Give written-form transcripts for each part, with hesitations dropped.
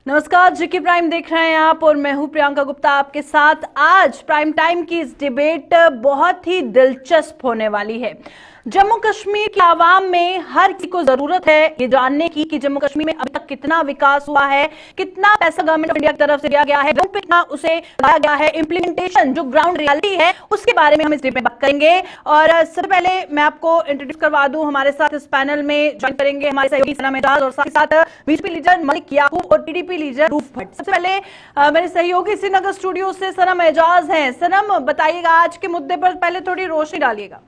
नमस्कार, GK prime देख रहे हैं आप और मैं हूं प्रियंका गुप्ता आपके साथ। आज प्राइम टाइम की इस डिबेट बहुत ही दिलचस्प होने वाली है। जम्मू कश्मीर की आवाम में हर किसी को जरूरत है ये जानने की कि जम्मू कश्मीर में अभी तक कितना विकास हुआ है, कितना पैसा गवर्नमेंट ऑफ इंडिया की तरफ से दिया गया है, ग्राउंड पे कितना उसे लगाया गया है, इम्प्लीमेंटेशन जो ग्राउंड रियलिटी है उसके बारे में हम इस डिबेट में बात करेंगे। और सबसे पहले मैं आपको इंट्रोड्यूस करवा दूं, हमारे साथ इस पैनल में ज्वाइन करेंगे हमारे सहयोगी सनम एजाज और साथ ही साथ बीजेपी लीडर मलिक याकूब और टीडीपी लीडर रूफ भट्ट। सबसे पहले मेरे सहयोगी श्रीनगर स्टूडियो से सनम एजाज हैं। सनम, बताइएगा आज के मुद्दे पर पहले थोड़ी रोशनी डालिएगा।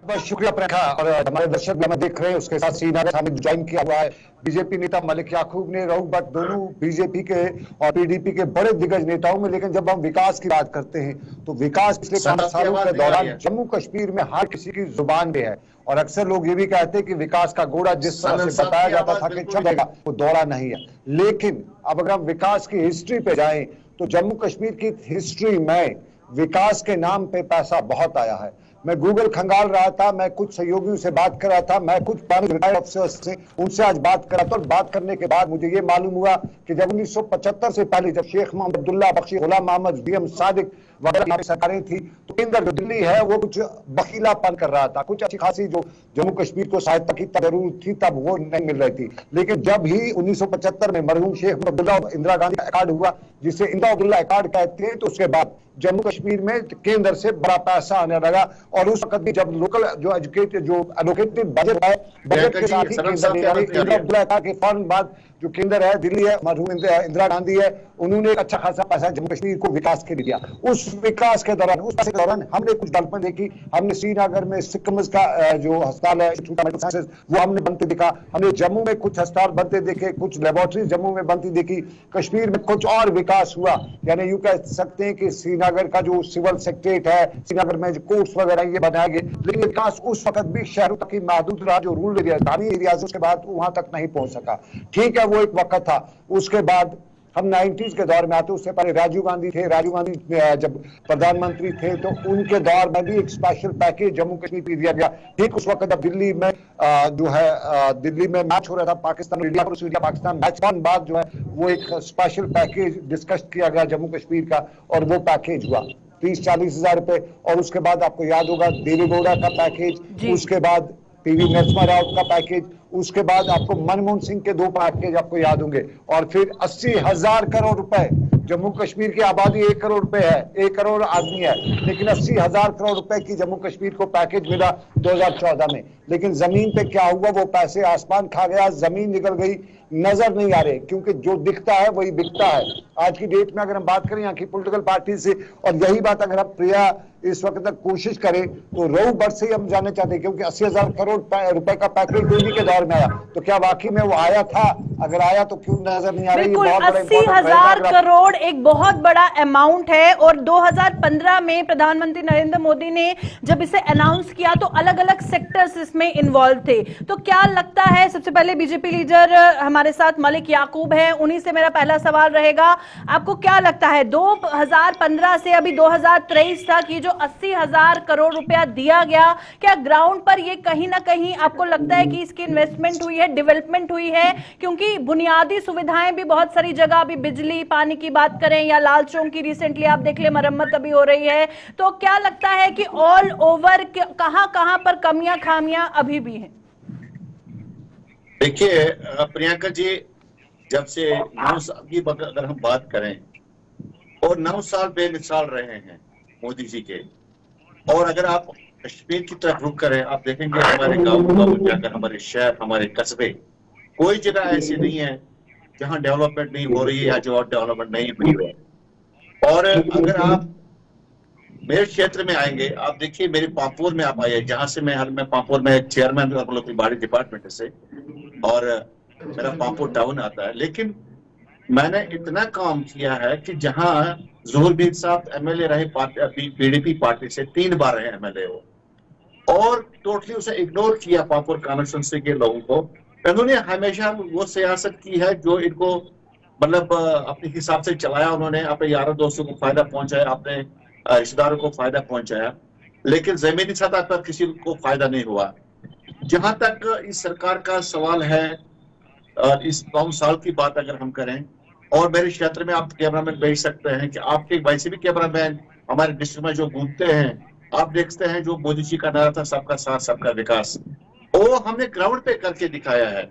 बहुत शुक्रिया प्रियंका। और हमारे दर्शक भी हमें देख रहे हैं, उसके साथ श्रीनगर हमें ज्वाइन किया हुआ है बीजेपी नेता मलिक याकूब ने, रऊफ भट्ट, दोनों बीजेपी के और पीडीपी के बड़े दिग्गज नेताओं में। लेकिन जब हम विकास की बात करते हैं तो विकास पिछले 5 सालों के दौरान जम्मू कश्मीर में हर किसी की जुबान पे है। और अक्सर लोग ये भी कहते हैं कि विकास का घोड़ा जिस तरह से बताया जाता था कि चलेगा वो दौड़ा नहीं है। लेकिन अब अगर हम विकास की हिस्ट्री पे जाएं तो जम्मू कश्मीर की हिस्ट्री में विकास के नाम पे पैसा बहुत आया है। मैं गूगल खंगाल रहा था, मैं कुछ सहयोगियों से बात कर रहा था, मैं कुछ रिटायर्ड अफसर से उनसे आज बात कर रहा था। और बात करने के बाद मुझे ये मालूम हुआ कि जब 1975 से पहले जब शेख मोहम्मद अब्दुल्ला बख्शी, गुलाम मोहम्मद, बीएम सादिक वगैरह सरकारें थी तो केंद्र जो दिल्ली है वो कुछ बखीलापन कर रहा था। कुछ अच्छी खासी जो जम्मू कश्मीर को सहायता की जरूरत थी तब वो नहीं मिल रही थी। लेकिन जब ही 1975 में मरहूम शेख अब्दुल्ला इंदिरा गांधी का अकार्ड हुआ, जिसे इंदिरा अब्दुल्ला अकार्ड कहते हैं, तो उसके बाद जम्मू कश्मीर में केंद्र से बड़ा पैसा आने लगा। और उस वक्त भी जब लोकल जो एलोकेटेड बजट है, बजट के साथ ही इंदिरा के फौरन बाद जो केंद्र है दिल्ली है, मरहूम इंदिरा गांधी है, उन्होंने एक अच्छा खासा पैसा जम्मू कश्मीर को विकास के लिए दिया। उस विकास के दौरान हमने कुछ डेवलपमेंट देखी। हमने श्रीनगर में सिक्किम्स का जो अस्पताल है वो हमने बनते देखा। हमने जम्मू में कुछ अस्पताल बनते देखे, कुछ लेबोरेटरी जम्मू में बनती देखी। कश्मीर में कुछ और विकास हुआ, यानी यूं कह सकते हैं कि श्रीनगर का जो सिविल सेक्रेटरीट है, श्रीनगर में जो कोर्ट्स वगैरह ये बनाए गए। लेकिन विकास उस वक्त भी शहरों तक ही महदूद रहा, जो रूरल एरिया धामी एरियाज उसके बाद वहां तक नहीं पहुंच सका। ठीक है, वो एक वक्त था। उसके बाद हम 90s के दौर में आते, उससे पहले राजीव गांधी थे। राजीव गांधी जब प्रधानमंत्री थे तो उनके दौर में भी एक स्पेशल पैकेज जम्मू कश्मीर को दिया गया। ठीक उस वक्त अब दिल्ली में जो है दिल्ली में मैच हो रहा था पाकिस्तान और इंडिया पाकिस्तान मैच के बाद जो है वो एक स्पेशल पैकेज डिस्कस किया गया जम्मू कश्मीर का, और वो पैकेज हुआ 30-40 हजार रुपए। और उसके बाद आपको याद होगा देवेगौड़ा का पैकेज, उसके बाद पीवी नरसिम्हा राव का पैकेज, उसके बाद आपको मनमोहन सिंह के 2 पैकेज आपको याद होंगे। और फिर 80,000 करोड़ रुपए, जम्मू कश्मीर की आबादी 1 करोड़ रुपए है, 1 करोड़ आदमी है, लेकिन 80,000 करोड़ रुपए की जम्मू कश्मीर को पैकेज मिला 2014 में। लेकिन जमीन पे क्या हुआ, वो पैसे आसमान खा गया, जमीन निकल गई, नजर नहीं आ रहे, क्योंकि जो दिखता है वही बिकता है। आज की डेट में अगर हम बात करें यहाँ की पॉलिटिकल पार्टी से, और यही बात अगर आप प्रिया इस वक्त तक कोशिश करें तो रऊफ भट्ट से ही हम जानना चाहते हैं, क्योंकि 80,000 करोड़ रुपए का पैकेज दिल्ली के दौर में आया, तो क्या वाकई में वो आया था? अगर आया तो क्यों नजर नहीं आ रही? बिल्कुल, 80,000 करोड़ एक बहुत बड़ा अमाउंट है। और 2015 में प्रधानमंत्री नरेंद्र मोदी ने जब इसे अनाउंस किया तो अलग अलग सेक्टर्स इसमें इन्वॉल्व थे। तो क्या लगता है, सबसे पहले बीजेपी लीडर हमारे साथ मलिक याकूब हैं, उन्हीं से मेरा पहला सवाल रहेगा, आपको क्या लगता है 2015 से अभी 2023 तक ये जो 80,000 करोड़ रुपया दिया गया, क्या ग्राउंड पर ये कहीं ना कहीं आपको लगता है कि इसकी इन्वेस्टमेंट हुई है, डेवलपमेंट हुई है? क्योंकि बुनियादी सुविधाएं भी बहुत सारी जगह, अभी बिजली पानी की बात करें या लाल चौक की रिसेंटली आप देख ले मरम्मत अभी हो रही है, तो क्या लगता है कि ऑल ओवर कहां कहां पर कमियां खामियां अभी भी हैं? देखिए प्रियंका जी, जब से 9 साल की अगर हम बात करें, और 9 साल बेमिसाल रहे हैं मोदी जी के। और अगर आप कश्मीर की तरफ रुख करें, आप देखेंगे हमारे गाँव जाकर, हमारे शहर, हमारे कस्बे, कोई जगह ऐसी नहीं है जहां डेवलपमेंट नहीं हो रही है या जो डेवलपमेंट नहीं हुई है। और अगर आप मेरे क्षेत्र में आएंगे, आप देखिए मेरे पापुर में आप आइए, जहां से मैं पापुर में चेयरमैन बाड़ी डिपार्टमेंट से, और मेरा पापुर टाउन आता है। लेकिन मैंने इतना काम किया है कि जहां ज़ोहर बीर साहब एमएलए रहे पीडीपी पार्टी से, 3 बार रहे एमएलए हो, और टोटली उसे इग्नोर किया पापुर कॉन्स्टिट्यूंसी के लोगों को। उन्होंने हमेशा वो सियासत की है जो इनको मतलब अपने हिसाब से चलाया। उन्होंने अपने यारों दोस्तों को फायदा पहुंचाया, अपने रिश्तेदारों को फायदा पहुंचाया, लेकिन जमीनी सतह पर किसी को फायदा नहीं हुआ। जहां तक इस सरकार का सवाल है, इस 9 साल की बात अगर हम करें, और मेरे क्षेत्र में आप कैमरामैन भेज सकते हैं कि आपके वैसे भी कैमरामैन हमारे डिस्ट्रिक्ट में जो घूमते हैं, आप देखते हैं जो मोदी जी का नारा था सबका साथ सबका विकास, वो हमने ग्राउंड पे करके दिखाया है।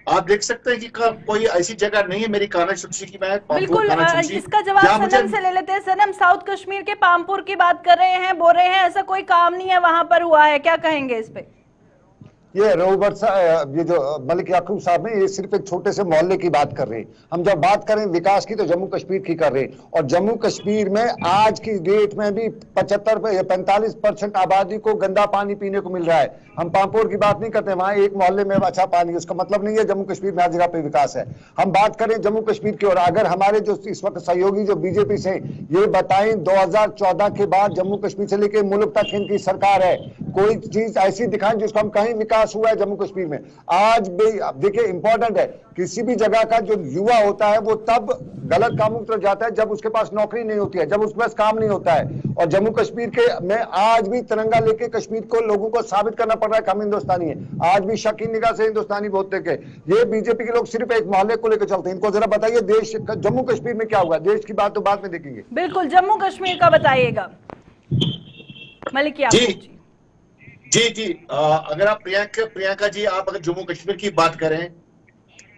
आप देख सकते हैं कि कोई ऐसी जगह नहीं है मेरी कानाचुंची की, मैं बिल्कुल कानाचुंची इसका जवाब सनम से ले लेते हैं। सनम, साउथ कश्मीर के पामपुर की बात कर रहे हैं, बोल रहे हैं ऐसा कोई काम नहीं है वहां पर हुआ है, क्या कहेंगे इस पे? ये रोहबर साहब, ये जो मलिक याकूब साहब है, ये सिर्फ एक छोटे से मोहल्ले की बात कर रहे हैं। हम जब बात करें विकास की तो जम्मू कश्मीर की कर रहे हैं, और जम्मू कश्मीर में आज की डेट में भी 45% आबादी को गंदा पानी पीने को मिल रहा है। हम पामपुर की बात नहीं करते, वहां एक मोहल्ले में अच्छा पानी, उसका मतलब नहीं है जम्मू कश्मीर में हर जगह पे विकास है। हम बात करें जम्मू कश्मीर की, और अगर हमारे जो इस वक्त सहयोगी जो बीजेपी से, ये बताएं 2014 के बाद जम्मू कश्मीर से लेकर मुल्क तक इनकी सरकार है, कोई चीज ऐसी दिखाएं जिसको हम कहीं विकास हुआ है जम्मू कश्मीर में। आज भी देखिए इंपॉर्टेंट है, किसी भी जगह का जो युवा होता है वो तब गलत कामों की तरफ जाता है जब उसके पास नौकरी नहीं होती है, जब उसके पास काम नहीं होता है। और जम्मू कश्मीर के में आज भी तिरंगा लेके कश्मीर को लोगों को साबित करना पड़ रहा है कि हम हिंदुस्तानी है। आज भी शकीन निगाह से हिंदुस्तानी बोलते के ये बीजेपी के लोग सिर्फ एक मोहल्ले को लेकर चलते हैं। इनको जरा बताइए देश जम्मू कश्मीर में क्या हुआ, देश की बात तो बाद में देखेंगे। बिल्कुल, जम्मू कश्मीर का बताइएगा मलिक याकूब जी। अगर आप प्रियंका जी, आप अगर जम्मू कश्मीर की बात करें,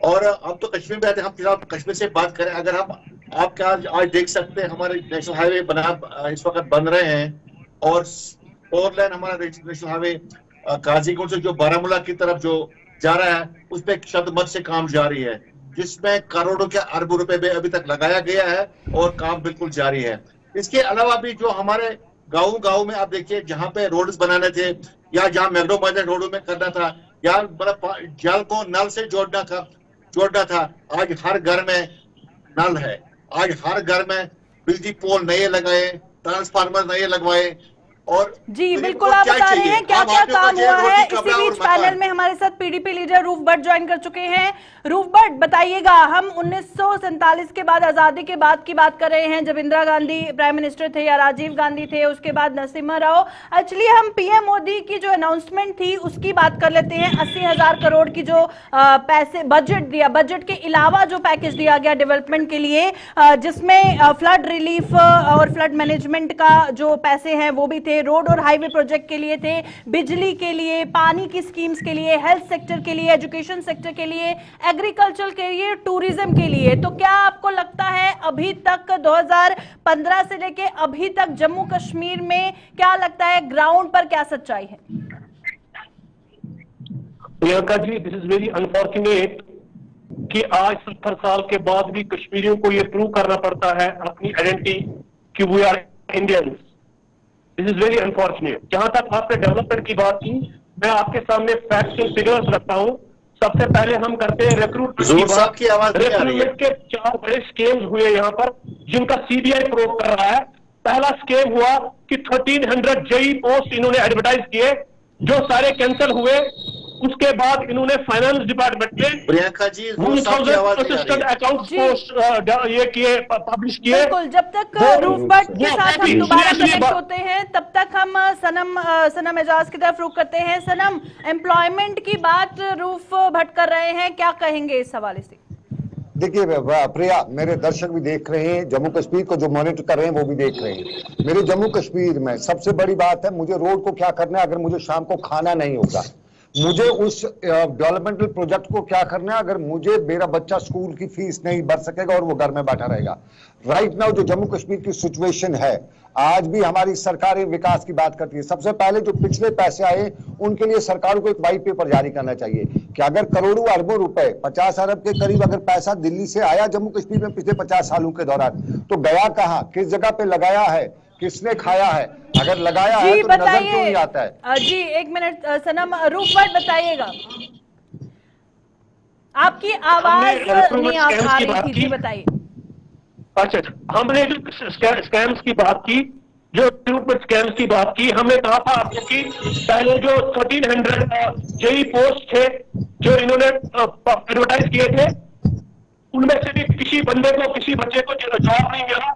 और अब तो कश्मीर में आते हैं, हम फिलहाल कश्मीर से बात करें, अगर हम आप क्या आज देख सकते हैं हमारे नेशनल हाईवे बना इस वक्त बन रहे हैं, और 4 लेन हमारा नेशनल हाईवे काजीगुंड से जो बारामूला की तरफ जो जा रहा है, उस पर शदमत से काम जारी है, जिसमें करोड़ों के अरबों रुपए में अभी तक लगाया गया है और काम बिल्कुल जारी है। इसके अलावा भी जो हमारे गाँव में आप देखिए जहां पे रोड्स बनाने थे, या जहां मैग्डोमाइजर रोडों में करना था, या मतलब जल को नल से जोड़ना था, आज हर घर में नल है, आज हर घर में बिजली पोल नए लगाए, ट्रांसफार्मर नए लगवाए। और जी बिल्कुल, आप बता रहे हैं क्या क्या काम हुआ है। इसी बीच पैनल में हमारे साथ PDP leader roof Bhatt join कर चुके हैं। रूफ भट्ट, बताइएगा, हम 1947 के बाद, आजादी के बाद की बात कर रहे हैं, जब इंदिरा गांधी प्राइम मिनिस्टर थे या राजीव गांधी थे, उसके बाद नरसिम्हा राव। एक्चुअली हम पीएम मोदी की जो अनाउंसमेंट थी उसकी बात कर लेते हैं। 80,000 करोड़ की जो पैसे बजट दिया, बजट के अलावा जो पैकेज दिया गया डेवलपमेंट के लिए, जिसमें फ्लड रिलीफ और फ्लड मैनेजमेंट का जो पैसे हैं वो भी थे, रोड और हाईवे प्रोजेक्ट के लिए थे, बिजली के लिए, पानी की स्कीम्स के लिए, हेल्थ सेक्टर के लिए, एजुकेशन सेक्टर के लिए, एग्रीकल्चर के लिए, टूरिज्म के लिए। तो क्या आपको लगता है अभी तक 2015 से लेके अभी तक जम्मू कश्मीर में क्या लगता है ग्राउंड पर क्या सच्चाई है? Priyanka ji, this is very unfortunate कि आज 70 साल के बाद भी कश्मीरियों को यह प्रूव करना पड़ता है अपनी आइडेंटिटी कि we are Indians. This is very unfortunate. जहां तक आपने डेवलपमेंट की बात की, मैं आपके सामने फैक्ट्स एंड फिगर्स रखता हूं। सबसे पहले हम करते हैं रिक्रूटमेंट की बात। रिक्रूटमेंट के 4 बड़े स्कीम्स हुए यहाँ पर, जिनका सीबीआई प्रूव कर रहा है। पहला स्कीम हुआ कि 1300 जेई पोस्ट इन्होंने एडवर्टाइज किए, जो सारे कैंसिल हुए। उसके बाद इन्होंने फाइनेंस डिपार्टमेंट में Priyanka ji assistant account post ये किए, पब्लिश किए। बिल्कुल, जब तक रूफ भट्ट के साथ हम दोबारा कनेक्ट होते हैं तब तक हम सनम एजाज की तरफ रुख करते हैं। सनम, एम्प्लॉयमेंट की बात रूफ भट्ट कर रहे हैं, क्या कहेंगे इस हवाले से? देखिए प्रिया, मेरे दर्शक भी देख रहे हैं, जम्मू कश्मीर को जो मॉनिटर कर रहे हैं वो भी देख रहे हैं। मेरे जम्मू कश्मीर में सबसे बड़ी बात है, मुझे रोड को क्या करना है अगर मुझे शाम को खाना नहीं होगा, मुझे उस डेवलपमेंटल प्रोजेक्ट को क्या करना है अगर मुझे मेरा बच्चा स्कूल की फीस नहीं भर सकेगा और वो घर में बैठा रहेगा। राइट नाउ जो जम्मू कश्मीर की सिचुएशन है, आज भी हमारी सरकारें विकास की बात करती है। सबसे पहले जो पिछले पैसे आए उनके लिए सरकारों को एक व्हाइट पेपर जारी करना चाहिए कि अगर करोड़ों अरबों रुपए, 50 अरब के करीब अगर पैसा दिल्ली से आया जम्मू कश्मीर में पिछले 50 सालों के दौरान, तो गया कहां, किस जगह पे लगाया है, किसने खाया है, अगर लगाया है तो नजर क्यों नहीं आता है? जी एक मिनट सनम, रूफ भट्ट बताइएगा, आपकी आवाज नहीं आ रही थी, बताइए। अच्छा, हमने जो स्कैम्स की बात की, जो रिक्रूटमेंट स्कैम्स की बात की, हमने कहा था आपको कि पहले जो 1300 जेई पोस्ट थे जो इन्होंने एडवर्टाइज किए थे, उनमें से भी किसी बंदे को, किसी बच्चे को जॉब नहीं मिला।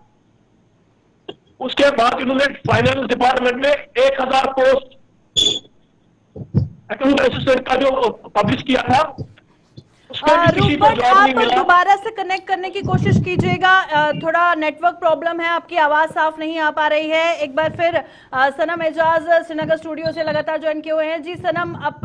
उसके बाद इन्होंने फाइनेंस डिपार्टमेंट में 1000 पोस्ट अकाउंट असिस्टेंट का जो पब्लिश किया था, उसमें भी किसी को रूपबट, जॉब नहीं आप मिला। दोबारा से कनेक्ट करने की कोशिश कीजिएगा, थोड़ा नेटवर्क प्रॉब्लम है, आपकी आवाज साफ नहीं आ पा रही है। एक बार फिर सनम एजाज श्रीनगर स्टूडियो से लगातार ज्वाइन किए हुए हैं। जी सनम, आप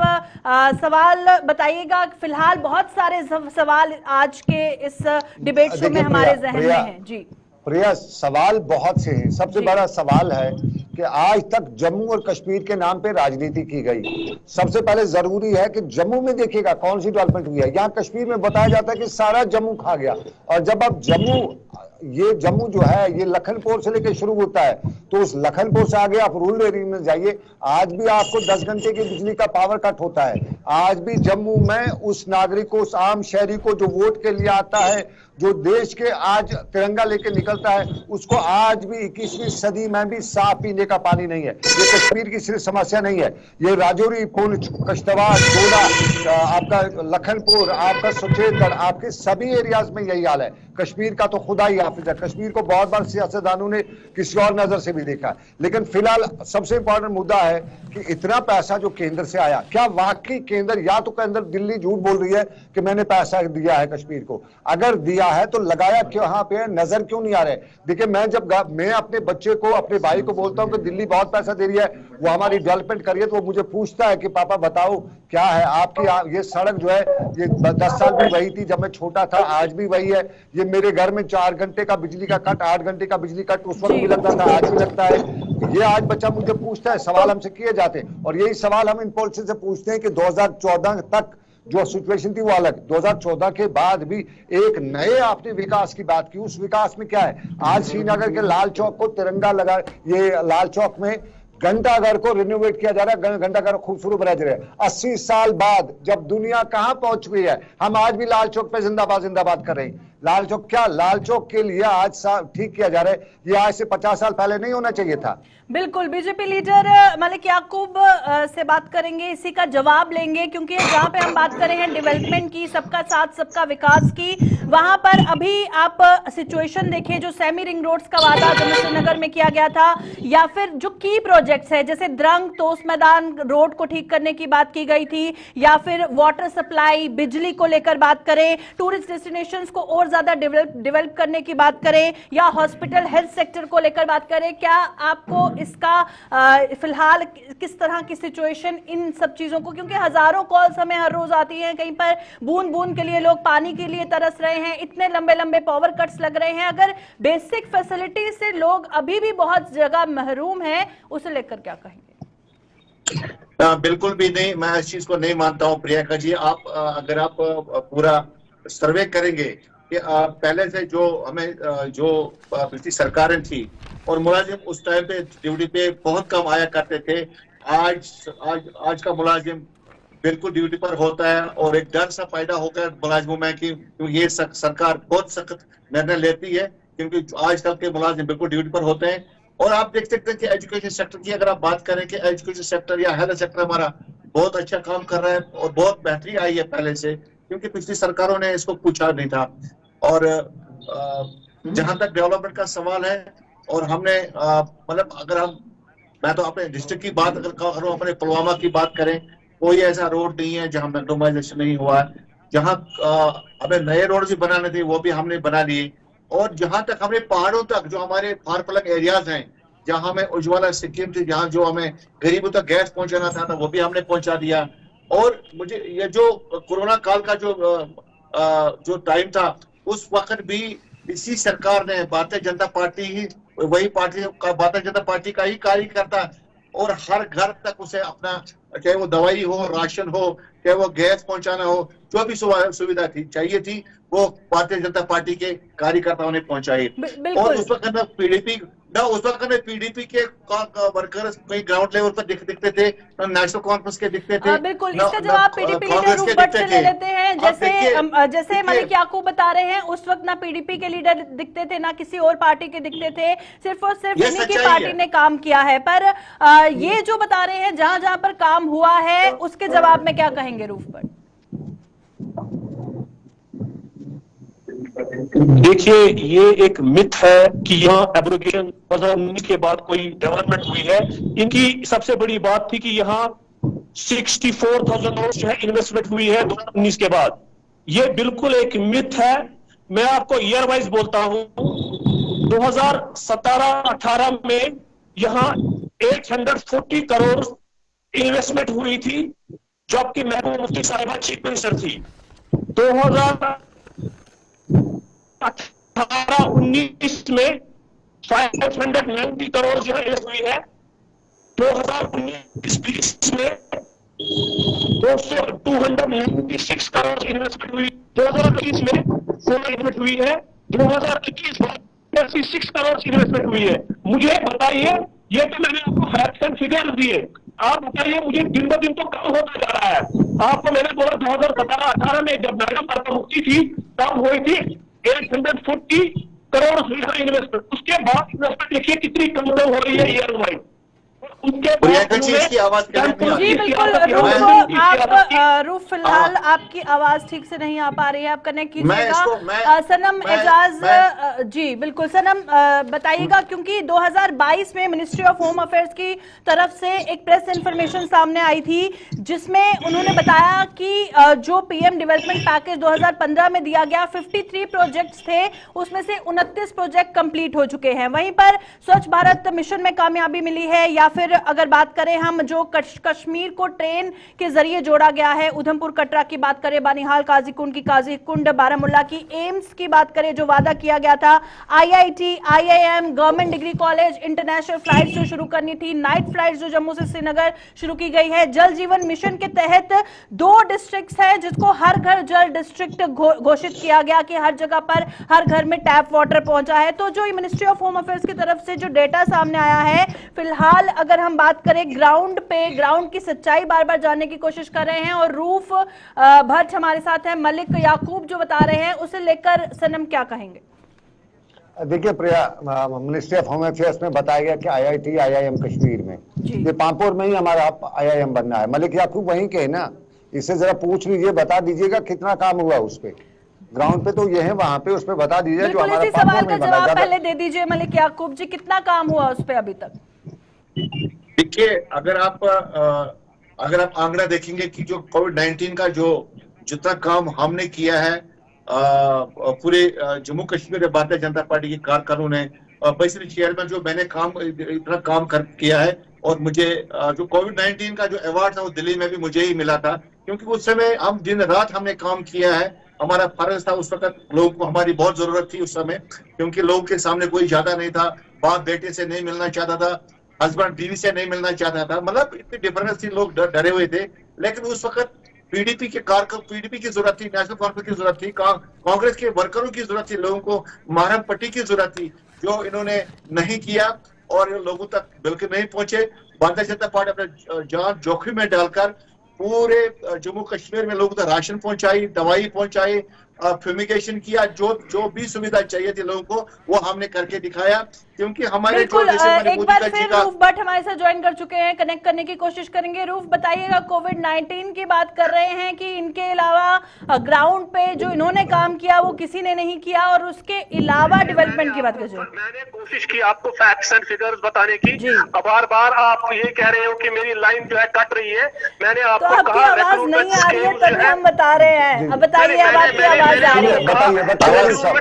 सवाल बताइएगा। फिलहाल बहुत सारे सवाल आज के इस डिबेट शो में हमारे जहन में हैं। जी प्रिया, सवाल बहुत से हैं। सबसे बड़ा सवाल है कि आज तक जम्मू और कश्मीर के नाम पे राजनीति की गई। सबसे पहले जरूरी है कि जम्मू में देखिएगा कौन सी डेवलपमेंट हुई है। यहाँ कश्मीर में बताया जाता है कि सारा जम्मू खा गया, और जब आप जम्मू जो है ये लखनपुर से लेकर शुरू होता है, तो उस लखनपुर से आगे आप रूरल एरिया में जाइए, आज भी आपको 10 घंटे की बिजली का पावर कट होता है। आज भी जम्मू में उस नागरिक को, उस आम शहरी को जो वोट के लिए आता है, जो देश के आज तिरंगा लेके निकलता है, उसको आज भी 21वीं सदी में भी साफ पीने का पानी नहीं है। ये कश्मीर की सिर्फ समस्या नहीं है, ये राजौरी, पुंछ, कश्तवाड़, डोडा, आपका लखनपुर, आपका सुचेतगढ़, आपके सभी एरियाज में यही हाल है। कश्मीर का तो खुदा ही हाफिज है। कश्मीर को बहुत बार सियासतदानों ने किसी और नजर से भी देखा, लेकिन फिलहाल सबसे इंपॉर्टेंट मुद्दा है कि इतना पैसा जो केंद्र से आया, क्या वाकई केंद्र, या तो केंद्र दिल्ली झूठ बोल रही है कि मैंने पैसा दिया है कश्मीर को, अगर दिया है तो लगाया क्यों यहाँ पे, नजर क्यों नहीं आ रहे। देखिए, मैं अपने बच्चे को, अपने भाई को बोलता हूँ कि दिल्ली बहुत पैसा दे रही है, वो हमारी डेवलपमेंट करिए, तो वो मुझे पूछता है कि पापा बताओ क्या है आपकी ये सड़क जो है, ये 10 साल भी वही थी जब मैं छोटा था, आज भी वही है। ये मेरे घर में 4 घंटे का बिजली का कट, 8 घंटे का बिजली कट उस वक्त भी लगता था, आज भी लगता है। ये आज बच्चा मुझे पूछता है, सवाल हमसे किए जाते हैं, और यही सवाल हम इन पॉलिसी से पूछते हैं कि 2014 तक जो सिचुएशन थी वो अलग, 2014 के बाद भी एक नए आपने विकास की बात की, उस विकास में क्या है। आज श्रीनगर के लाल चौक को तिरंगा लगा, ये लाल चौक में घंटाघर को रिनोवेट किया जा रहा है, घंटाघर खूबसूरत बनाया जा रहा है। 80 साल बाद जब दुनिया कहां पहुंच गई है, हम आज भी लाल चौक पे जिंदाबाद जिंदाबाद कर रहे हैं। लाल चौक क्या, लाल चौक के लिए आज ठीक किया जा रहा है, ये आज से 50 साल पहले नहीं होना चाहिए था। बिल्कुल, बीजेपी लीडर मलिक याकूब से बात करेंगे, इसी का जवाब लेंगे, क्योंकि जहां पे हम बात कर रहे हैं डेवलपमेंट की, सबका साथ सबका विकास की, वहां पर अभी आप सिचुएशन देखिए, जो सेमी रिंग रोड्स का वादा जम्मू श्रीनगर में किया गया था, या फिर जो की प्रोजेक्ट्स है जैसे द्रंग तोस मैदान रोड को ठीक करने की बात की गई थी, या फिर वाटर सप्लाई, बिजली को लेकर बात करें, टूरिस्ट डेस्टिनेशंस को और ज्यादा डेवलप करने की बात करें, या हॉस्पिटल हेल्थ सेक्टर को लेकर बात करें, क्या आपको इसका फिलहाल किस तरह की सिचुएशन इन सब चीजों को, क्योंकि हजारों कॉल्स हमें हर रोज आती हैं, कहीं पर बूंद बूंद के लिए लोग पानी के लिए तरस रहे हैं, इतने लंबे लंबे पावर कट्स लग रहे हैं, अगर बेसिक फैसिलिटी से लोग अभी भी बहुत जगह महरूम है, उसे लेकर क्या कहेंगे? बिल्कुल भी नहीं, मैं इस चीज को नहीं मानता हूं प्रियंका जी। अगर आप पूरा सर्वे करेंगे कि पहले से जो हमें जो पिछली सरकारें थी और मुलाजिम उस टाइम पे ड्यूटी पे बहुत कम आया करते थे, आज का मुलाजिम बिल्कुल ड्यूटी पर होता है, और एक डर सा पैदा हो गया मुलाजिमों में कि ये सरकार बहुत सख्त निर्णय लेती है, क्योंकि आजकल के मुलाजिम बिल्कुल ड्यूटी पर होते हैं। और आप देख सकते हैं कि एजुकेशन सेक्टर की अगर आप बात करें कि एजुकेशन सेक्टर या हेल्थ सेक्टर हमारा बहुत अच्छा काम कर रहा है, और बहुत बेहतरी आई है पहले से, क्योंकि पिछली सरकारों ने इसको पूछा नहीं था। और जहां तक डेवलपमेंट का सवाल है, और हमने मतलब मैं तो अपने डिस्ट्रिक्ट की बात अगर करूं, अपने पुलवामा की बात करें, कोई ऐसा रोड नहीं है जहां मैक्डोमाइजेशन नहीं हुआ है। जहां हमें नए रोड भी बनाने थे वो भी हमने बना लिए, और जहां तक हमें पहाड़ों तक जो हमारे फार फ्लंग एरियाज हैं, जहां हमें उज्ज्वला स्कीम थी, जहां जो हमें गरीबों तक गैस पहुंचाना था वो भी हमने पहुंचा दिया। और मुझे ये जो कोरोना काल का जो टाइम था, उस वक्त भी इसी सरकार ने, भारतीय जनता पार्टी ही वही पार्टी का, भारतीय जनता पार्टी का ही कार्यकर्ता, और हर घर तक उसे अपना, चाहे वो दवाई हो, राशन हो, चाहे वो गैस पहुंचाना हो, जो भी सुविधा थी चाहिए थी, वो भारतीय जनता पार्टी के कार्यकर्ताओं ने पहुंचाई। और उस वक्त में पीडीपी के वर्कर्स कहीं ग्राउंड लेवल पर दिखते थे, नेशनल कॉन्फ्रेंस के दिखते थे। बिल्कुल, इसका जवाब पीडीपी लीडर रूपबट से ले लेते हैं। जैसे मलिक याकूब बता रहे हैं, उस वक्त ना पीडीपी के लीडर दिखते थे, ना किसी और पार्टी के दिखते थे, सिर्फ और सिर्फ इन्हीं की पार्टी ने काम किया है। पर ये जो बता रहे हैं जहां जहां पर काम हुआ है, उसके जवाब में क्या कहेंगे रूपबट? देखिए, ये एक मिथ है कि यहाँ एब्रोगेशन 2019 के बाद कोई डेवलपमेंट हुई है। इनकी सबसे बड़ी बात थी कि यहाँ 64,000 करोड़ जो है इन्वेस्टमेंट हुई है 2019 के बाद। ये बिल्कुल एक मिथ है। मैं आपको ईयर वाइज बोलता हूं, 2017-18 में यहां 840 करोड़ इन्वेस्टमेंट हुई थी, जबकि महबूब मुफ्ती साहिबा चीफ मिनिस्टर थी। 2018-19 में 590 करोड़ जो है इन्वेस्ट हुई है। 2019-20 में 296 करोड़ इन्वेस्टमेंट हुई। 2021 में 16 इन्वेस्ट हुई है। 2021 में 36 करोड़ इन्वेस्टमेंट हुई है। मुझे बताइए, ये तो मैंने आपको फैक्ट्स एंड फिगर्स दिए, आप बताइए मुझे दिन ब दिन तो कम होता जा रहा है। आपको मैंने बोला 2017-18 में जब मैडम महबूबा मुफ्ती थी तब हुई थी 840 करोड़ इन्वेस्टमेंट। उसके बाद इन्वेस्टमेंट देखिए कितनी कम हो रही है ईयर वाइज। प्रियंका जी, इसकी आवाज जी बिल्कुल रूफ फिलहाल आपकी आवाज ठीक से नहीं आ पा रही है, आप कनेक्ट कीजिएगा। सनम एजाज जी बिल्कुल सनम बताइएगा, क्योंकि 2022 में मिनिस्ट्री ऑफ होम अफेयर्स की तरफ से एक प्रेस इंफॉर्मेशन सामने आई थी, जिसमें उन्होंने बताया कि जो पीएम डेवलपमेंट पैकेज 2015 में दिया गया 53 प्रोजेक्ट्स थे, उसमें से 29 प्रोजेक्ट कंप्लीट हो चुके हैं। वहीं पर स्वच्छ भारत मिशन में कामयाबी मिली है, या फिर अगर बात करें हम जो कश्मीर को ट्रेन के जरिए जोड़ा गया है, उधमपुर कटरा की बात करें, बानिहाल काजीकुंड की काजीकुंड, बारामुल्ला की एम्स की बात करें, जो वादा किया गया था, IIT, IIM, government degree college, international flight जो शुरू करनी थी, नाइट फ्लाइट जो जम्मू से श्रीनगर शुरू की गई है। जल जीवन मिशन के तहत 2 डिस्ट्रिक्ट है जिसको हर घर जल डिस्ट्रिक्ट घोषित किया गया कि हर जगह पर हर घर में टैप वाटर पहुंचा है। तो जो मिनिस्ट्री ऑफ होम अफेयर्स की तरफ से जो डेटा सामने आया है, फिलहाल अगर हम बात करें ग्राउंड की सच्चाई बार बार जानने की कोशिश कर रहे हैं, और रूफ भट्ट हमारे साथ है, मलिक याकूब जो बता रहे हैं, उसे लेकर सनम क्या कहेंगे? देखिए प्रिया, मिनिस्ट्री ऑफ होम अफेयर्स में बताया गया कि आईआईटी, आईआईएम कश्मीर में, ये पांपोर में ही हमारा आईआईएम बनना है। मलिक याकूब वहीं के ना, इससे जरा पूछ लीजिए, बता दीजिएगा कितना काम हुआ उस पे। ग्राउंड पे तो ये है, वहां पे उस पे बता दीजिए जो हमारा सवाल का जवाब पहले दे दीजिए मलिक याकूब जी, कितना काम हुआ उस पे अभी तक? देखिए, अगर आप आंकड़ा देखेंगे कि जो कोविड-19 का जो जितना काम हमने किया है पूरे जम्मू कश्मीर में भारतीय जनता पार्टी के कारकुनों ने, बेसिकली शहर में जो मैंने इतना काम किया है, और मुझे जो कोविड-19 का जो अवार्ड था वो दिल्ली में भी मुझे ही मिला था, क्योंकि उस समय हम दिन रात हमने काम किया है। हमारा फर्ज था, उस वक्त लोगों को हमारी बहुत जरूरत थी उस समय, क्योंकि लोगों के सामने कोई ज्यादा नहीं था, बाप बेटे से नहीं मिलना चाहता था, हस्बैंड बीवी से नहीं मिलना चाहता था, मतलब इतनी डिफरेंस थी, लोग डरे हुए थे। लेकिन उस वक्त पीडीपी की जरूरत थी, नेशनल कॉन्फ्रेंस की जरूरत थी, कांग्रेस के वर्करों की जरूरत थी, लोगों को मारम पट्टी की जरूरत थी, जो इन्होंने नहीं किया और लोगों तक बिल्कुल नहीं पहुंचे। भारतीय जनता पार्टी अपने जान जोखिम में डालकर पूरे जम्मू कश्मीर में लोगों तक राशन पहुंचाई, दवाई पहुंचाई, फ्यूमिगेशन किया, जो भी सुविधा चाहिए थी लोगों को, वो हमने करके दिखाया। क्योंकि हमारे बिल्कुल, एक बार फिर रूफ भट्ट हमारे साथ ज्वाइन कर चुके हैं, कनेक्ट करने की कोशिश करेंगे। रूफ बताइएगा, कोविड-19 की बात कर रहे हैं कि इनके अलावा ग्राउंड पे जो इन्होंने काम किया वो किसी ने नहीं किया, और उसके अलावा डेवलपमेंट की बात कर। मैंने कोशिश की आपको फैक्ट्स एंड फिगर्स बताने की, बार बार आप ये कह रहे हो कि मेरी लाइन जो है कट रही है। मैंने आपको तो कहा आवाज नहीं आ रही है, तभी हम बता रहे हैं। अब बताइए, अब आपकी आवाज आ रही है।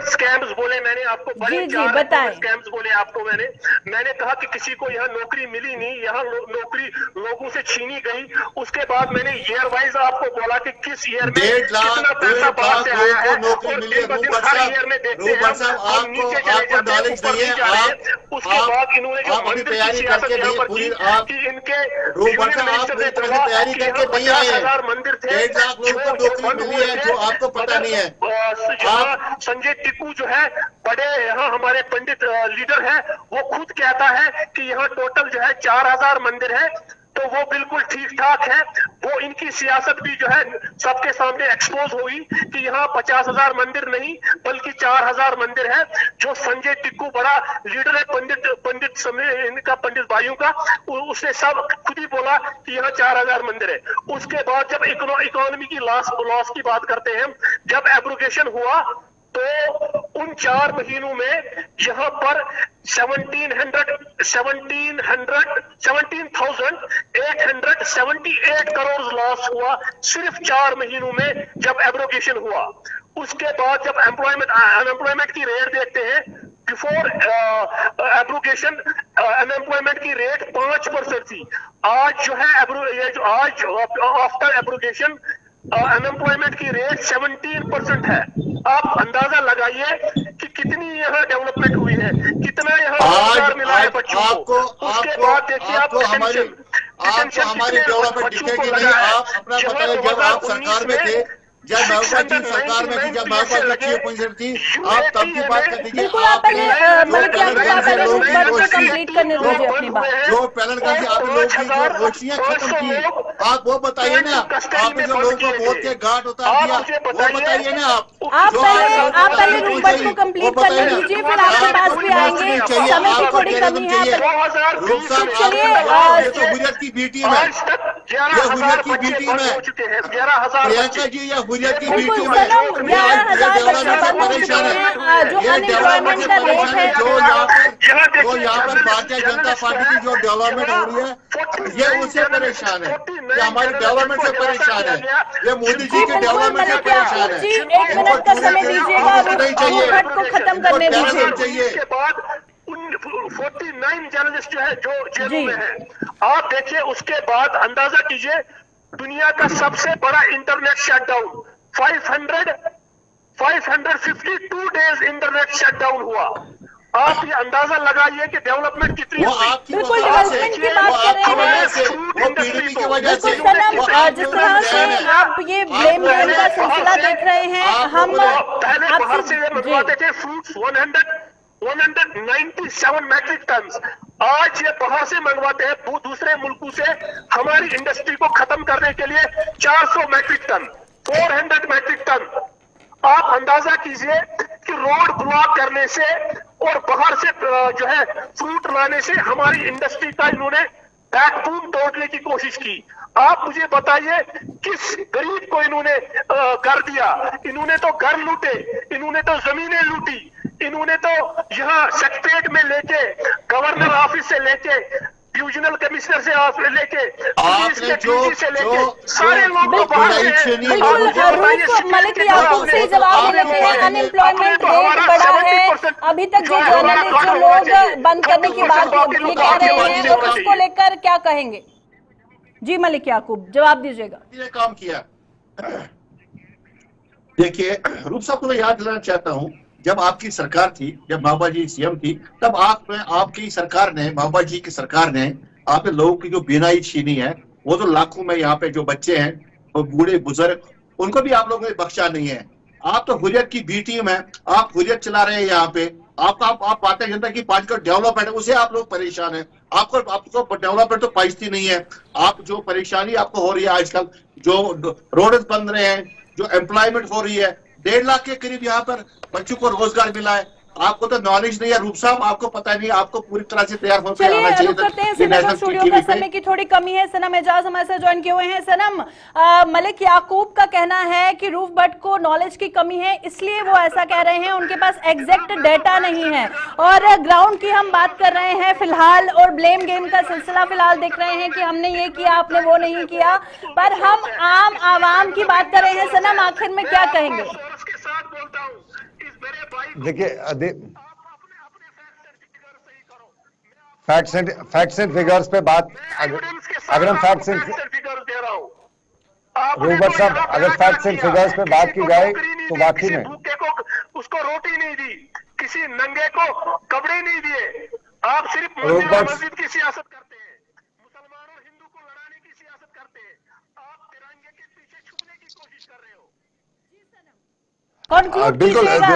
स्कैम्स बोले मैंने आपको, बड़े स्कैम्स बोले आपको मैंने कहा कि किसी को यहाँ नौकरी मिली नहीं, यहाँ नौकरी लोगों से छीनी गई। उसके बाद मैंने ईयर वाइज आपको बोला कि किस ईयर में कितना पैसा बाहर से आया है, नौकरी मिली है। हर ईयर में देखते हैं हम नीचे चले जाते हैं, ऊपर नहीं जा रहे हैं। उसके बाद इन्होंने जो मंदिर की सियासत यहाँ पर की कि इनके यूनियन मिनिस्टर ने बोला कि यहाँ 50,000 मंदिर थे जो बंद हुए थे, जो आपको पता नहीं है। संजय टिक्कू जो है बड़े यहाँ हमारे पंडित लीडर है, वो खुद कहता है कि यहाँ टोटल जो है 4,000 मंदिर है, तो वो बिल्कुल ठीक ठाक है। वो इनकी सियासत भी जो है सबके सामने एक्सपोज हुई कि यहाँ 50,000 मंदिर नहीं बल्कि 4,000 मंदिर है। जो संजय टिक्कू बड़ा लीडर है पंडित समय इनका, पंडित भाइयों का, उसने सब खुद ही बोला कि यहाँ 4,000 मंदिर है। उसके बाद जब इकोनॉमी की लॉस की बात करते हैं, जब एब्रोगेशन हुआ तो उन 4 महीनों में यहाँ पर 17,878 करोड़ लॉस हुआ सिर्फ 4 महीनों में जब एब्रोगेशन हुआ। उसके बाद जब अनएम्प्लॉयमेंट की रेट देखते हैं, बिफोर एब्रोगेशन अनएम्प्लॉयमेंट की रेट 5% थी। आज जो है आज आफ्टर एब्रोगेशन अनएम्प्लॉयमेंट की रेट 17% है। आप अंदाजा लगाइए कि कितनी यहाँ डेवलपमेंट हुई है, कितना यहाँ रोजगार मिला है बच्चों को। उसके बाद देखिए आप हमारी डेवलपमेंट दिखेगी नहीं। आप अपना बताइए, जब आप सरकार में थे, जब महबूबा जी सरकार में थी, जब महबूबा जी चीफ मिनिस्टर थी, आप तब की बात कर दीजिए। बिल्कुल, आप पहले कंप्लीट करने दीजिए अपनी बात। जो पैनलगंज से आप लोगों की जो रोशनियां खत्म की, आप वो बताइए ना। आपने जो लोगों को मौत के घाट उतार दिया, वो बताइए ना। आप पहले रूपबट को कंप्लीट करने दीजिए, फिर आपके पास भी आएंगे। समय की थोड़ी कमी है। तो हुर्रियत की बी टीम है, ये हुर्रियत की बी टीम है। प्रियंका जी, ये हुर्रियत की बी टीम है। 11,000 बच्चे बंद हो चुके हैं। जो अनएम्प्लॉयमेंट का रेट है, जो यहाँ पर भारतीय जनता पार्टी की जो डेवलपमेंट हो रही है, ये उससे परेशान है। ये हमारी डेवलपमेंट से परेशान है। ये मोदी जी के डेवलपमेंट से परेशान है। 1 मिनट का समय दीजिएगा, रूपबट को खत्म करने दीजिए। 49 जर्नलिस्ट जो है जो जेलों में है। आप देखिए, उसके बाद अंदाजा कीजिए, दुनिया का सबसे बड़ा internet shutdown 552 days internet shutdown हुआ। आप ये अंदाजा लगाइए कि डेवलपमेंट कितनी हुई। बिल्कुल, डेवलपमेंट की बात कर रहे हैं। बिल्कुल सनम, जिस तरह से आप ये ब्लेम गेम का सिलसिला देख रहे हैं, हम पहले बाहर से मंगवाते थे फ्रूट्स 197 मैट्रिक टन। आज ये बाहर से मंगवाते हैं दूसरे मुल्कों से हमारी इंडस्ट्री को खत्म करने के लिए 400 मैट्रिक टन, 400 मैट्रिक टन। आप अंदाजा कीजिए कि रोड ब्लॉक करने से और बाहर से जो है फ्रूट लाने से हमारी इंडस्ट्री का इन्होंने बैकबोन तोड़ने की कोशिश की। आप मुझे बताइए, किस गरीब को इन्होंने कर दिया? इन्होंने तो घर लूटे, इन्होंने तो जमीनें लूटी, इन्होंने तो यहाँ सेक्रेटरीट में लेके, गवर्नर ऑफिस से लेके, डिविजनल कमिश्नर से लेके, पुलिस के डीजी से लेके, सारे लोग मलिक याकूब से जवाब लेते हैं। अनएम्प्लॉयमेंट रेट बढ़ा है, अभी तक जो जर्नलिस्ट जो लोग बंद करने की बात ये कह रहे हैं, और उसको लेकर क्या कहेंगे? जी मलिक याकूब, जवाब दीजिएगा। काम किया। देखिए, रूप साहब को मैं याद दिलाना चाहता हूँ, जब आपकी सरकार थी, जब महबूबा जी सीएम थी, तब आपकी सरकार ने, महबूबा जी की सरकार ने, आपने लोगों की जो बीनाई छीनी है, वो तो लाखों में यहाँ पे जो बच्चे हैं, वो बूढ़े बुजुर्ग, उनको भी आप लोगों ने बख्शा नहीं है। आप तो हुर्रियत की बी टीम है, आप हुर्रियत चला रहे हैं यहाँ पे। आप भारतीय जनता की पार्टी का डेवलपमेंट है, उसे आप लोग परेशान है। आपको डेवलपमेंट तो पहुंचती नहीं है। आप जो परेशानी आपको हो रही है आजकल, जो रोड बन रहे हैं, जो एम्प्लॉयमेंट हो रही है, 1.5 लाख के करीब यहाँ पर बच्चों को रोजगार मिला है। आपको तो नॉलेज नहीं है रूप साहब, आपको पता नहीं, आपको पूरी तरह से तैयार होकर आना चाहिए। करते हैं सनम, स्टूडियो का समय की थोड़ी कमी है। सनम एजाज हमारे साथ ज्वाइन किए हुए हैं। सनम, मलिक याकूब का कहना है कि रूफ भट्ट को नॉलेज की कमी है, इसलिए वो ऐसा कह रहे हैं, उनके पास एग्जैक्ट डेटा नहीं है। और ग्राउंड की हम बात कर रहे हैं फिलहाल, और ब्लेम गेम का सिलसिला फिलहाल देख रहे हैं कि हमने ये किया, आपने वो नहीं किया, पर हम आम आवाम की बात कर रहे हैं। सनम, आखिर में क्या कहेंगे? देखिए, फैक्ट्स एंड फिगर्स पे बात, अगर हम फैक्ट्स एंड रूबट साहब, अगर फैक्ट्स एंड फिगर्स पे बात की जाए तो वाकई में उसको रोटी नहीं दी, किसी नंगे को कपड़े नहीं दिए। आप सिर्फ मस्जिद की सियासत करते हैं, मुसलमान और हिंदू को लड़ाने की सियासत करते हैं। आप तिरंगे के पीछे छुपने की कोशिश कर रहे हो। बिल्कुल,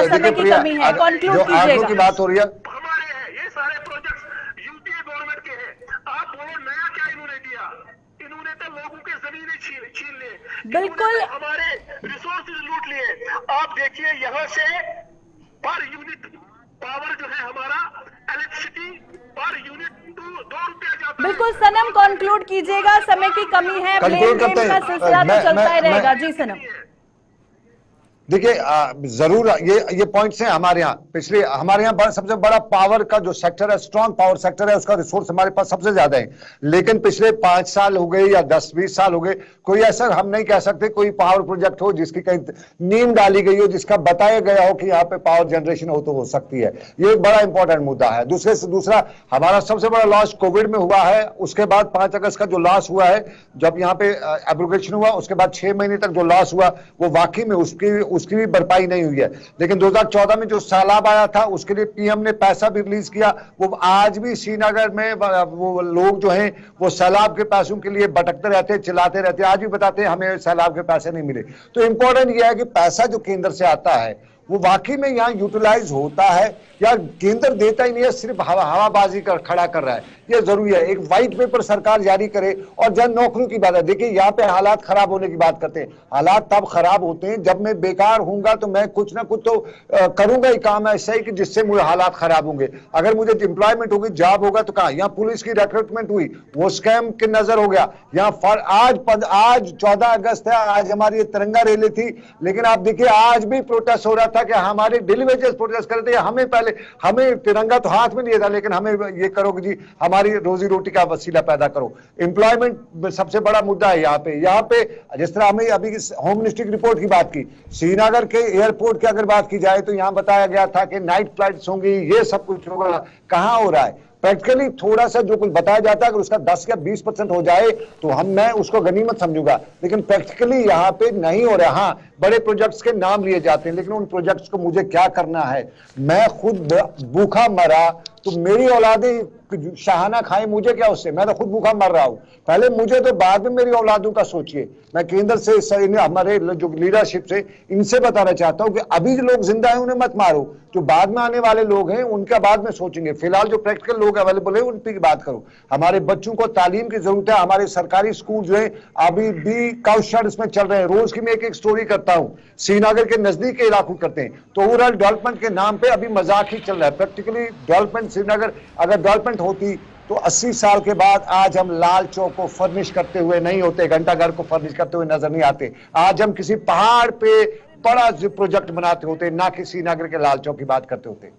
समय की कमी है, कंक्लूड कीजिएगा। की बात हो रही है, हमारे हैं ये सारे प्रोजेक्ट्स, यूपीए गवर्नमेंट के हैं। आप बोलो नया क्या इन्होंने दिया? इन्होंने तो लोगों के जमीनें छीन लिए, बिल्कुल हमारे रिसोर्सेज लूट लिए। आप देखिए, यहाँ से पर यूनिट पावर जो है हमारा, इलेक्ट्रिसिटी पर यूनिट 2 रुपया जाता है। बिल्कुल सनम, कंक्लूड कीजिएगा, समय की कमी है, ब्लेम गेम का सिलसिला तो चलता ही रहेगा। जी सनम। देखिए जरूर ये पॉइंट्स हैं हमारे यहाँ। पिछले हमारे यहाँ सबसे बड़ा पावर का जो सेक्टर है, स्ट्रॉन्ग पावर सेक्टर है, उसका रिसोर्स हमारे पास सबसे ज्यादा है। लेकिन पिछले 5 साल हो गए या 10-20 साल हो गए, कोई ऐसा हम नहीं कह सकते कोई पावर प्रोजेक्ट हो जिसकी कहीं नींव डाली गई हो, जिसका बताया गया हो कि यहाँ पे पावर जनरेशन हो सकती है। ये एक बड़ा इंपॉर्टेंट मुद्दा है। दूसरा हमारा सबसे बड़ा लॉस कोविड में हुआ है। उसके बाद 5 अगस्त का जो लॉस हुआ है, जब यहाँ पे एब्रोगेशन हुआ, उसके बाद 6 महीने तक जो लॉस हुआ वो वाकई में उसकी भी भरपाई नहीं हुई है। लेकिन 2014 में जो सैलाब आया था उसके लिए पीएम ने पैसा भी रिलीज किया। वो आज भी श्रीनगर में वो लोग जो हैं वो सैलाब के पैसों के लिए भटकते रहते हैं, चिल्लाते रहते हैं, आज भी बताते हैं हमें सैलाब के पैसे नहीं मिले। तो इंपॉर्टेंट यह है कि पैसा जो केंद्र से आता है वो वाकई में यहाँ यूटिलाइज होता है या केंद्र देता ही नहीं है, सिर्फ हवाबाजी कर खड़ा कर रहा है। ये जरूरी है एक व्हाइट पेपर सरकार जारी करे। और जन नौकरियों की बात है, देखिए यहाँ पे हालात खराब होने की बात करते हैं। हालात तब खराब होते हैं जब मैं बेकार हूंगा तो मैं कुछ ना कुछ तो करूंगा ही काम ऐसा ही कि जिससे मुझे हालात खराब होंगे। अगर मुझे एम्प्लॉयमेंट होगी, जॉब होगा तो कहा, यहाँ पुलिस की रिक्रूटमेंट हुई, वो स्कैम के नजर हो गया। यहाँ आज 14 अगस्त है, आज हमारी तिरंगा रैली थी, लेकिन आप देखिए आज भी प्रोटेस्ट हो रहा था कि हमारे डेली वेजेस प्रोटेस्ट कर रहे थे। हमें तिरंगा तो हाथ में लिया था, लेकिन हमें ये करो कि जी हमारी रोजी रोटी का वसीला पैदा करो। एम्प्लॉयमेंट सबसे बड़ा मुद्दा है यहाँ पे जिस तरह हमें अभी होम मिनिस्ट्री की रिपोर्ट की बात की, श्रीनगर के एयरपोर्ट की अगर बात की जाए तो यहाँ बताया गया था कि नाइट फ्लाइट्स होंगी, ये सब कुछ होगा। कहाँ हो रहा है? प्रैक्टिकली थोड़ा सा जो कुछ बताया जाता है अगर उसका 10 या 20% हो जाए तो मैं उसको गनीमत समझूंगा, लेकिन प्रैक्टिकली यहाँ पे नहीं हो रहा। हाँ, बड़े प्रोजेक्ट्स के नाम लिए जाते हैं, लेकिन उन प्रोजेक्ट्स को मुझे क्या करना है? मैं खुद भूखा मरा तो मेरी औलादें शाहाना खाए, मुझे क्या उससे? मैं तो खुद भूखा मर रहा हूं। पहले मुझे तो बाद में मेरी औलादों का सोचिए। मैं केंद्र से हमारे जो लीडरशिप से इनसे बताना चाहता हूं कि अभी जो लोग जिंदा हैं उन्हें मत मारो, जो बाद में आने वाले लोग हैं उनका बाद में सोचेंगे। फिलहाल जो प्रैक्टिकल लोग अवेलेबल है उन पर बात करो। हमारे बच्चों को तालीम की जरूरत है। हमारे सरकारी स्कूल जो है अभी भी काउशेड्स में चल रहे हैं। रोज की मैं एक स्टोरी करता हूं, श्रीनगर के नजदीक के इलाकों करते हैं तो ओवरऑल डेवलपमेंट के नाम पे अभी मजाक ही चल रहा है। प्रैक्टिकली डेवलपमेंट श्रीनगर अगर डेवलपमेंट होती तो 80 साल के बाद आज हम लाल चौक को फर्निश करते हुए नहीं होते, घंटाघर को फर्निश करते हुए नजर नहीं आते। आज हम किसी पहाड़ पे बड़ा प्रोजेक्ट बनाते होते, ना कि श्रीनगर के लाल चौक की बात करते होते।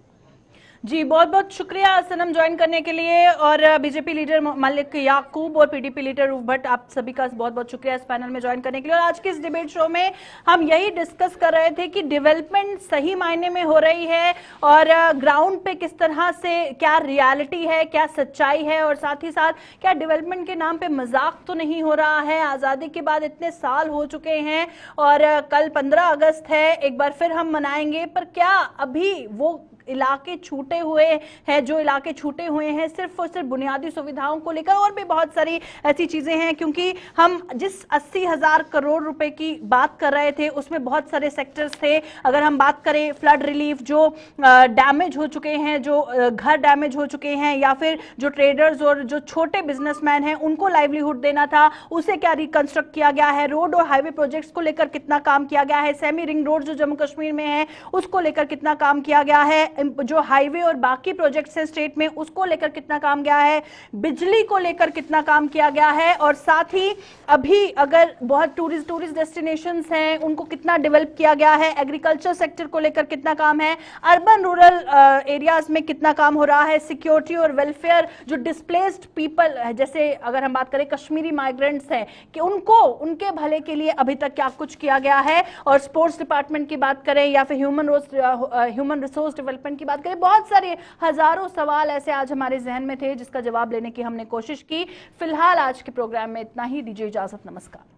जी बहुत बहुत शुक्रिया सनम ज्वाइन करने के लिए। और बीजेपी लीडर मलिक याकूब और पीडीपी लीडर रूफ भट्ट, आप सभी का बहुत बहुत शुक्रिया इस पैनल में ज्वाइन करने के लिए। और आज के इस डिबेट शो में हम यही डिस्कस कर रहे थे कि डेवलपमेंट सही मायने में हो रही है और ग्राउंड पे किस तरह से क्या रियलिटी है, क्या सच्चाई है, और साथ ही साथ क्या डेवलपमेंट के नाम पे मजाक तो नहीं हो रहा है। आज़ादी के बाद इतने साल हो चुके हैं और कल 15 अगस्त है, एक बार फिर हम मनाएंगे, पर क्या अभी वो इलाके छूटे हुए हैं? जो इलाके छूटे हुए हैं सिर्फ और सिर्फ बुनियादी सुविधाओं को लेकर, और भी बहुत सारी ऐसी चीजें हैं। क्योंकि हम जिस 80,000 करोड़ रुपए की बात कर रहे थे उसमें बहुत सारे सेक्टर्स थे। अगर हम बात करें फ्लड रिलीफ, जो डैमेज हो चुके हैं, जो घर डैमेज हो चुके हैं, या फिर जो ट्रेडर्स और जो छोटे बिजनेसमैन हैं उनको लाइवलीहुड देना था, उसे क्या रिकंस्ट्रक्ट किया गया है? रोड और हाईवे प्रोजेक्ट्स को लेकर कितना काम किया गया है? सेमी रिंग रोड जो जम्मू कश्मीर में है उसको लेकर कितना काम किया गया है? जो हाईवे और बाकी प्रोजेक्ट्स हैं स्टेट में उसको लेकर कितना काम गया है? बिजली को लेकर कितना काम किया गया है? और साथ ही अभी अगर बहुत टूरिस्ट डेस्टिनेशंस हैं उनको कितना डेवलप किया गया है? एग्रीकल्चर सेक्टर को लेकर कितना काम है? अर्बन रूरल एरियाज में कितना काम हो रहा है? सिक्योरिटी और वेलफेयर, जो डिस्प्लेस्ड पीपल है, जैसे अगर हम बात करें कश्मीरी माइग्रेंट्स हैं, कि उनको उनके भले के लिए अभी तक क्या कुछ किया गया है? और स्पोर्ट्स डिपार्टमेंट की बात करें या फिर ह्यूमन रिसोर्स डेवलपमेंट की बात करें, बहुत सारे हजारों सवाल ऐसे आज हमारे जहन में थे जिसका जवाब लेने की हमने कोशिश की। फिलहाल आज के प्रोग्राम में इतना ही। दीजिए इजाजत, नमस्कार।